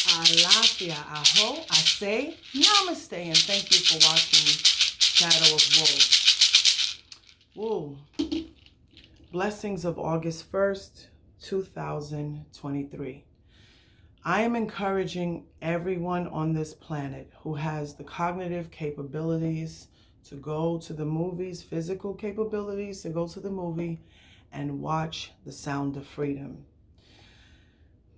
Alafia, aho, I say namaste, and thank you for watching Shadow of Woe. Woo. Blessings of August 1st, 2023. I am encouraging everyone on this planet who has the cognitive capabilities to go to the movies, physical capabilities to go to the movie and watch The Sound of Freedom.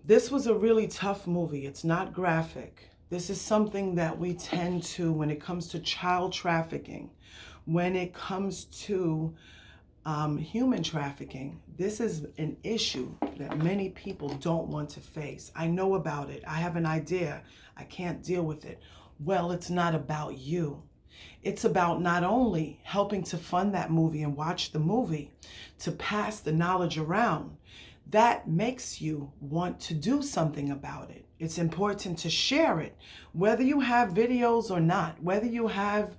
This was a really tough movie. It's not graphic. This is something that we tend to, when it comes to child trafficking, when it comes to human trafficking, this is an issue that many people don't want to face. I know about it. I have an idea. I can't deal with it. Well, it's not about you. It's about not only helping to fund that movie and watch the movie, to pass the knowledge around. That makes you want to do something about it. It's important to share it, whether you have videos or not, whether you have,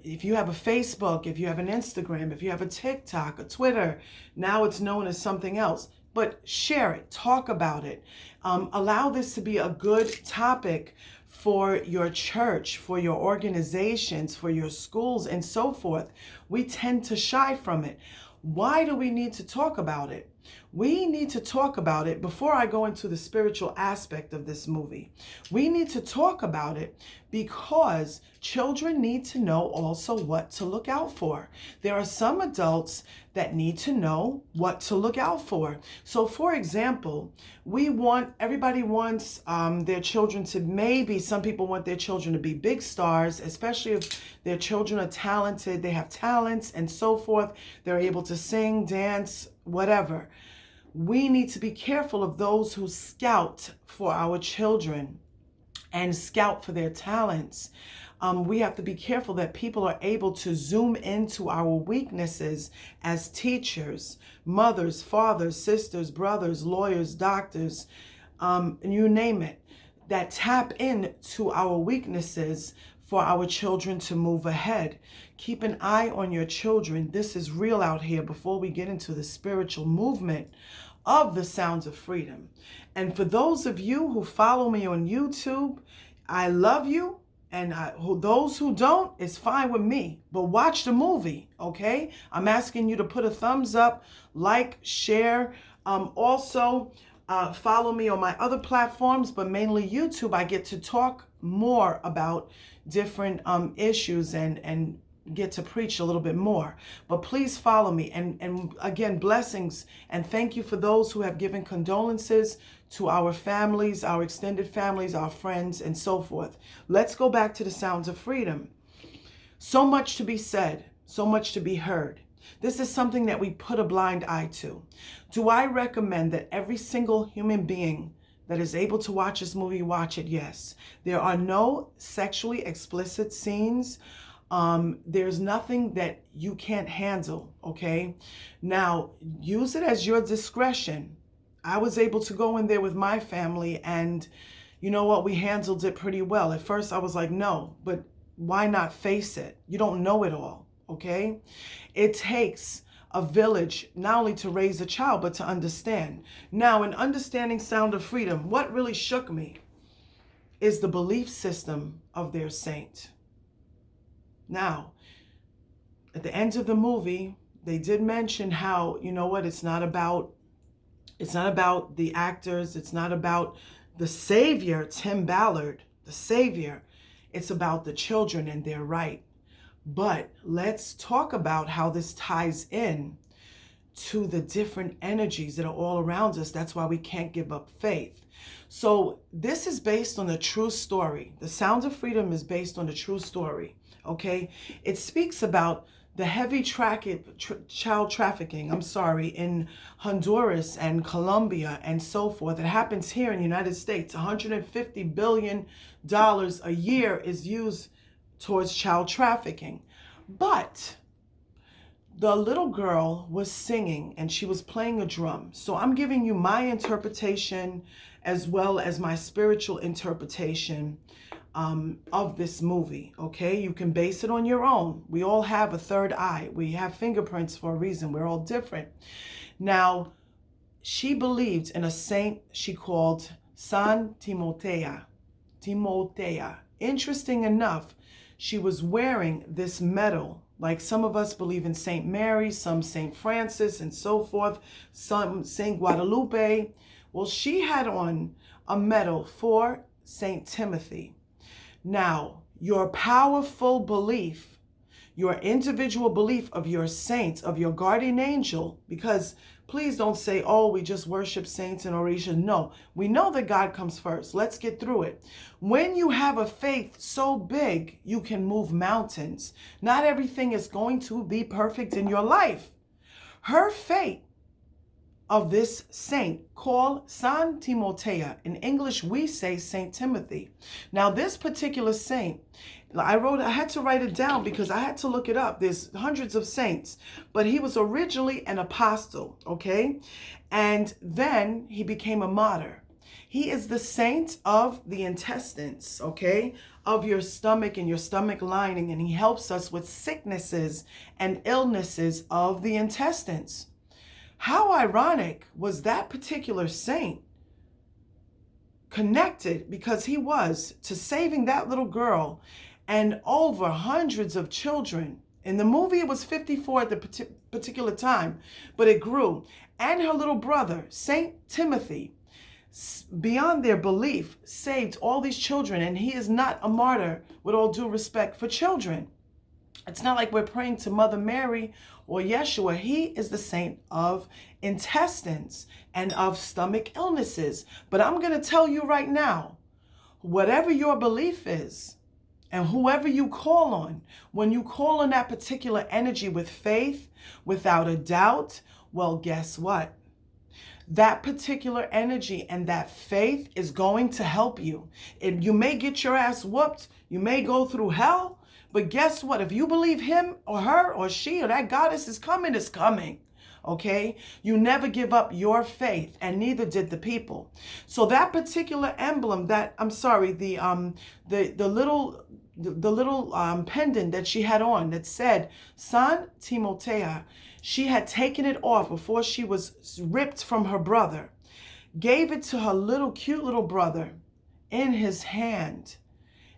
if you have a Facebook, if you have an Instagram, if you have a TikTok, a Twitter, now it's known as something else, but share it, talk about it. Allow this to be a good topic for your church, for your organizations, for your schools, and so forth. We tend to shy from it. Why do we need to talk about it? We need to talk about it before I go into the spiritual aspect of this movie. We need to talk about it because children need to know also what to look out for. There are some adults that need to know what to look out for. So for example, everybody wants their children to, maybe some people want their children to be big stars, especially if their children are talented, they have talents and so forth. They're able to sing, dance, whatever. We need to be careful of those who scout for our children and scout for their talents. We have to be careful that people are able to zoom into our weaknesses as teachers, mothers, fathers, sisters, brothers, lawyers, doctors, you name it, that tap into our weaknesses for our children to move ahead. Keep an eye on your children. This is real out here before we get into the spiritual movement of the Sounds of Freedom. And for those of you who follow me on YouTube, I love you. And those who don't, it's fine with me. But watch the movie, okay? I'm asking you to put a thumbs up, like, share. Also, follow me on my other platforms, but mainly YouTube. I get to talk more about different issues and get to preach a little bit more. But please follow me. And again, blessings. And thank you for those who have given condolences to our families, our extended families, our friends, and so forth. Let's go back to the Sounds of Freedom. So much to be said, so much to be heard. This is something that we put a blind eye to. Do I recommend that every single human being that is able to watch this movie watch it? Yes. There are no sexually explicit scenes. There's nothing that you can't handle, okay? Now, use it as your discretion. I was able to go in there with my family and you know what? We handled it pretty well. At first I was like, no, but why not face it? You don't know it all, okay? It takes a village not only to raise a child, but to understand. Now, in understanding Sound of Freedom, what really shook me is the belief system of their saint. Now, at the end of the movie, they did mention how, you know what, it's not about the actors, it's not about the savior, Tim Ballard, the savior. It's about the children and their right. But let's talk about how this ties in to the different energies that are all around us. That's why we can't give up faith. So this is based on a true story. The Sound of Freedom is based on a true story. Okay, it speaks about the heavy child trafficking, in Honduras and Colombia and so forth. It happens here in the United States. $150 billion a year is used towards child trafficking. But the little girl was singing and she was playing a drum. So I'm giving you my interpretation as well as my spiritual interpretation of this movie, okay? You can base it on your own. We all have a third eye. We have fingerprints for a reason. We're all different. Now, she believed in a saint she called San Timotea. Timotea. Interesting enough, she was wearing this medal. Like some of us believe in St. Mary, some St. Francis and so forth, some St. Guadalupe. Well, she had on a medal for St. Timothy. Now, your powerful belief, your individual belief of your saints, of your guardian angel, because please don't say, oh, we just worship saints and Orisha. No, we know that God comes first. Let's get through it. When you have a faith so big, you can move mountains. Not everything is going to be perfect in your life. Her faith of this saint called San Timotea. In English, we say Saint Timothy. Now, this particular saint, I had to write it down because I had to look it up. There's hundreds of saints, but he was originally an apostle, okay? And then he became a martyr. He is the saint of the intestines, okay? Of your stomach and your stomach lining, and he helps us with sicknesses and illnesses of the intestines. How ironic was that particular saint connected, because he was, to saving that little girl and over hundreds of children. In the movie, it was 54 at the particular time, but it grew. And her little brother, Saint Timothy, beyond their belief, saved all these children. And he is not a martyr, with all due respect for children. It's not like we're praying to Mother Mary or Yeshua. He is the saint of intestines and of stomach illnesses. But I'm going to tell you right now, whatever your belief is and whoever you call on, when you call on that particular energy with faith, without a doubt, well, guess what? That particular energy and that faith is going to help you. You may get your ass whooped. You may go through hell. But guess what? If you believe him or her or she or that goddess is coming, it's coming. Okay? You never give up your faith, and neither did the people. So that particular emblem, the little pendant that she had on that said San Timotea, she had taken it off before she was ripped from her brother, gave it to her cute little brother in his hand,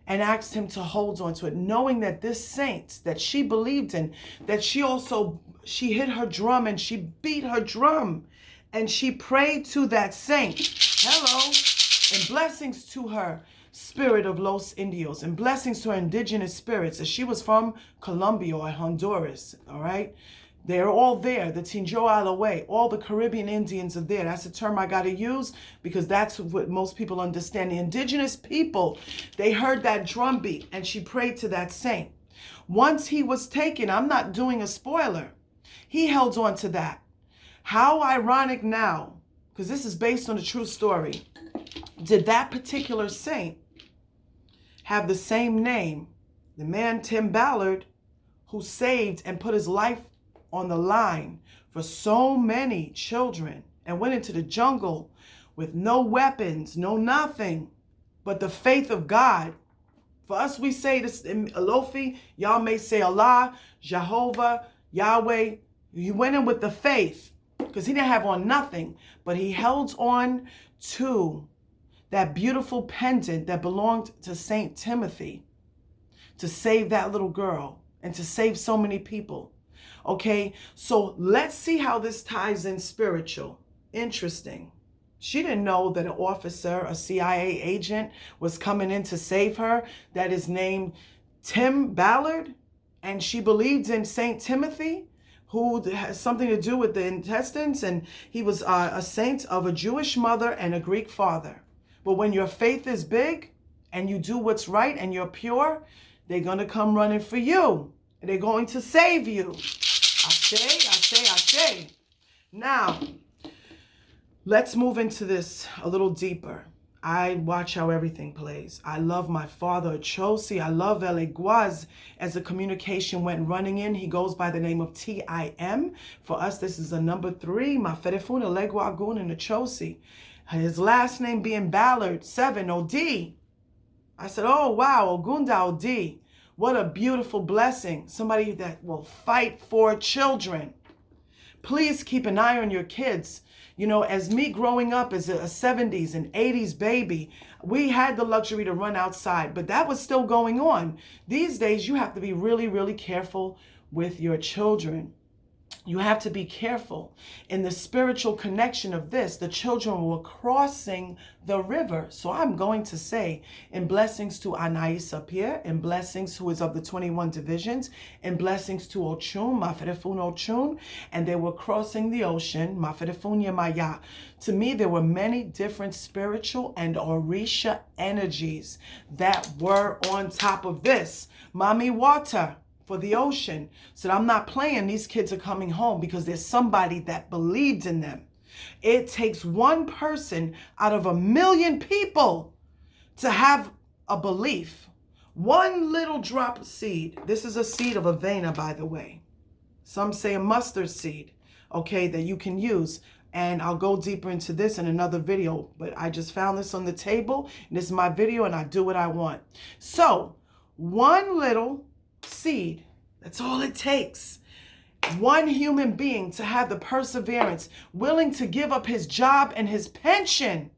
and asked him to hold on to it, knowing that this saint that she believed in, that she hit her drum and she beat her drum and she prayed to that saint. Hello. And blessings to her spirit of Los Indios, and blessings to her indigenous spirits, as she was from Colombia or Honduras, all right? They're all there. The Tinjo Alaway, all the Caribbean Indians are there. That's a term I got to use because that's what most people understand. The indigenous people, they heard that drum beat and she prayed to that saint. Once he was taken, I'm not doing a spoiler, he held on to that. How ironic now, because this is based on a true story. Did that particular saint have the same name? The man, Tim Ballard, who saved and put his life on the line for so many children and went into the jungle with no weapons, no nothing, but the faith of God. For us, we say this in Alofi, y'all may say Allah, Jehovah, Yahweh. He went in with the faith because he didn't have on nothing, but he held on to that beautiful pendant that belonged to Saint Timothy to save that little girl and to save so many people. Okay, so let's see how this ties in spiritual. Interesting. She didn't know that an officer, a CIA agent, was coming in to save her that is named Tim Ballard, and she believed in Saint Timothy, who has something to do with the intestines, and he was a saint of a Jewish mother and a Greek father. But when your faith is big and you do what's right and you're pure, they're going to come running for you. And they're going to save you. Ashe. Now, let's move into this a little deeper. I watch how everything plays. I love my father, Chosi. I love Enegies. As the communication went running in, he goes by the name of TIM. For us, this is a number 3. Maferefuna Legwagun and the Chosi. His last name being Ballard, 7, OD. I said, oh, wow, Ogunda OD. What a beautiful blessing. Somebody that will fight for children. Please keep an eye on your kids. You know, as me growing up as a 70s and 80s baby, we had the luxury to run outside, but that was still going on. These days, you have to be really, really careful with your children. You have to be careful in the spiritual connection of this. The children were crossing the river. So I'm going to say, in blessings to Anais up here, in blessings who is of the 21 divisions, in blessings to Ochun, Mafedefun Ochun, and they were crossing the ocean, Mafedefun Yemaya. To me, there were many different spiritual and Orisha energies that were on top of this. Mami water for the ocean. So I'm not playing. These kids are coming home because there's somebody that believed in them. It takes one person out of 1,000,000 people to have a belief. One little drop of seed. This is a seed of avena, by the way. Some say a mustard seed, okay, that you can use. And I'll go deeper into this in another video. But I just found this on the table. And this is my video, and I do what I want. So one little seed, that's all it takes. One human being to have the perseverance, willing to give up his job and his pension,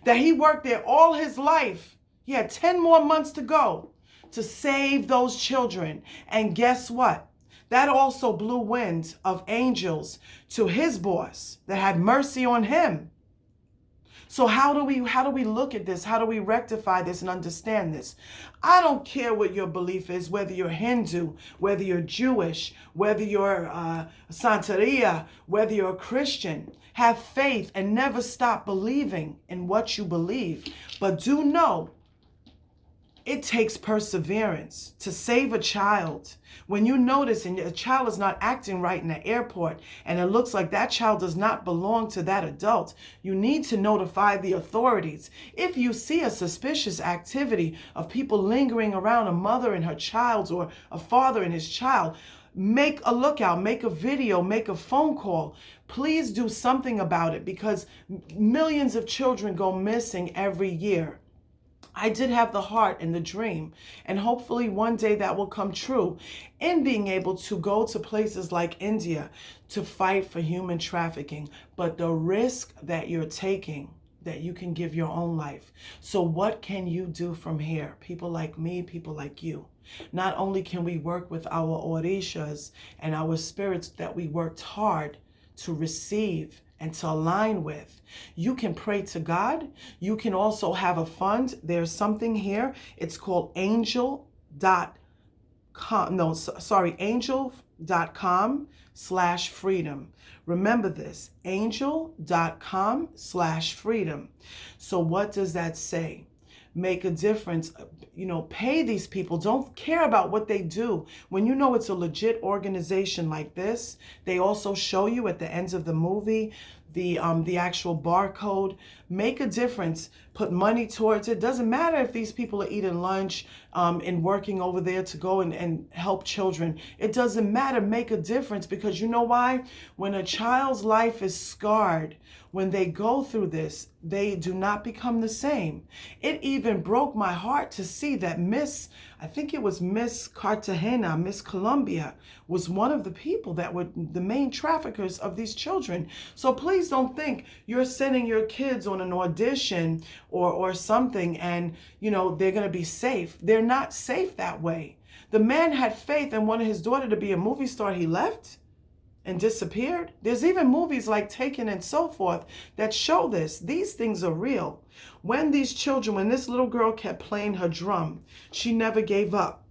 that he worked there all his life. He had 10 more months to go to save those children. And guess what? That also blew wind of angels to his boss that had mercy on him. So how do we look at this? How do we rectify this and understand this? I don't care what your belief is, whether you're Hindu, whether you're Jewish, whether you're Santeria, whether you're a Christian. Have faith and never stop believing in what you believe. But do know, it takes perseverance to save a child. When you notice and a child is not acting right in the airport and it looks like that child does not belong to that adult, you need to notify the authorities. If you see a suspicious activity of people lingering around a mother and her child or a father and his child, make a lookout, make a video, make a phone call. Please do something about it because millions of children go missing every year. I did have the heart and the dream, and hopefully one day that will come true, in being able to go to places like India to fight for human trafficking. But the risk that you're taking, that you can give your own life. So what can you do from here? People like me, people like you. Not only can we work with our Orishas and our spirits that we worked hard to receive and to align with. You can pray to God. You can also have a fund. There's something here. It's called angel.com/freedom. Remember this, angel.com/freedom. So what does that say? Make a difference, pay these people. Don't care about what they do. When you know it's a legit organization like this, they also show you at the ends of the movie the actual barcode. Make a difference. Put money towards it. Doesn't matter if these people are eating lunch and working over there to go and help children. It doesn't matter. Make a difference, because you know why? When a child's life is scarred, when they go through this, they do not become the same. It even broke my heart to see that I think it was Miss Cartagena, Miss Colombia, was one of the people that were the main traffickers of these children. So please don't think you're sending your kids on an audition or something and, they're going to be safe. They're not safe that way. The man had faith and wanted his daughter to be a movie star. He left and disappeared. There's even movies like Taken and so forth that show this. These things are real. When this little girl kept playing her drum, she never gave up.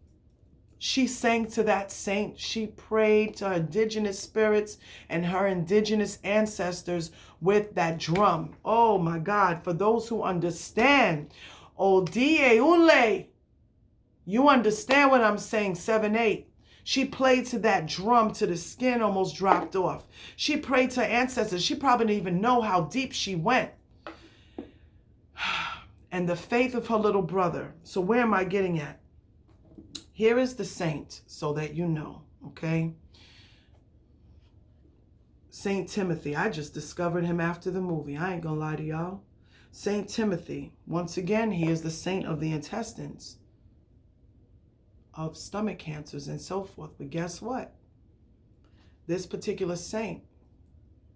She sang to that saint. She prayed to her indigenous spirits and her indigenous ancestors with that drum. Oh my God, for those who understand, O Die Unle, you understand what I'm saying, 7-8. She played to that drum till the skin almost dropped off. She prayed to her ancestors. She probably didn't even know how deep she went. And the faith of her little brother. So where am I getting at? Here is the saint, so that you know, okay? Saint Timothy. I just discovered him after the movie. I ain't gonna lie to y'all. Saint Timothy. Once again, he is the saint of the intestines, of stomach cancers and so forth. But guess what? This particular saint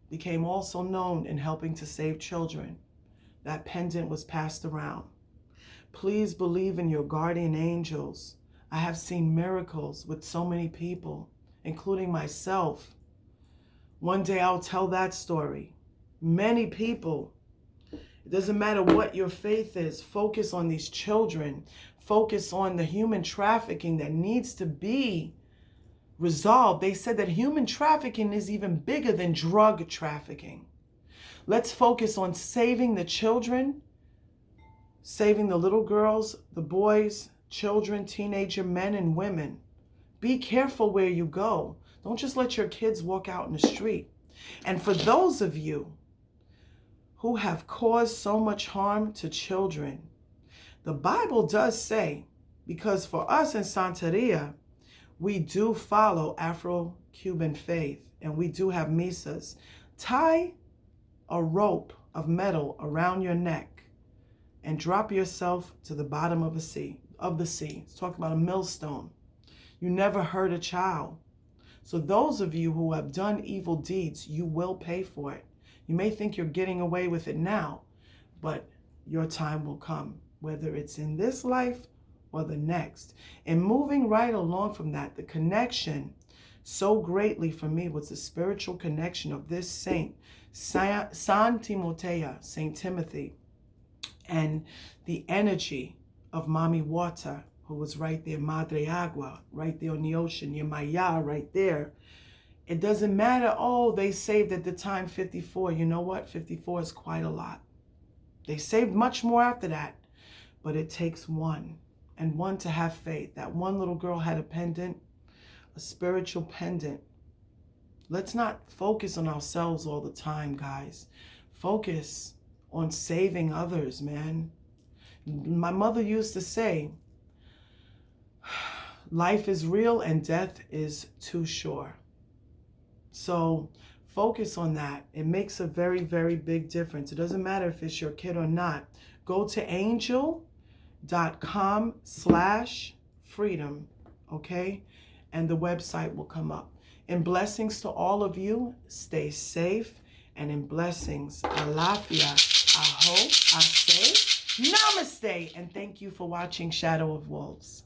became also known in helping to save children. That pendant was passed around. Please believe in your guardian angels. I have seen miracles with so many people, including myself. One day I'll tell that story. Many people. It doesn't matter what your faith is. Focus on these children. Focus on the human trafficking that needs to be resolved. They said that human trafficking is even bigger than drug trafficking. Let's focus on saving the children, saving the little girls, the boys, children, teenager, men and women. Be careful where you go. Don't just let your kids walk out in the street. And for those of you who have caused so much harm to children, the Bible does say, because for us in Santeria, we do follow Afro-Cuban faith and we do have misas. Tie a rope of metal around your neck and drop yourself to the bottom of the sea. It's talking about a millstone. You never hurt a child. So those of you who have done evil deeds, you will pay for it. You may think you're getting away with it now, but your time will come, whether it's in this life or the next. And moving right along from that, the connection so greatly for me was the spiritual connection of this saint, San Timotea, Saint Timothy, and the energy of Mami Water, who was right there, Madre Agua, right there on the ocean, Yemaya, right there. It doesn't matter, oh, they saved at the time 54. You know what? 54 is quite a lot. They saved much more after that, but it takes one, and one to have faith. That one little girl had a pendant, a spiritual pendant. Let's not focus on ourselves all the time, guys. Focus on saving others, man. My mother used to say, life is real and death is too sure. So focus on that. It makes a very, very big difference. It doesn't matter if it's your kid or not. Go to angel.com/freedom, okay? And the website will come up. In blessings to all of you, stay safe. And in blessings, alafia, aho, ase, namaste. And thank you for watching Shadow of Wolves.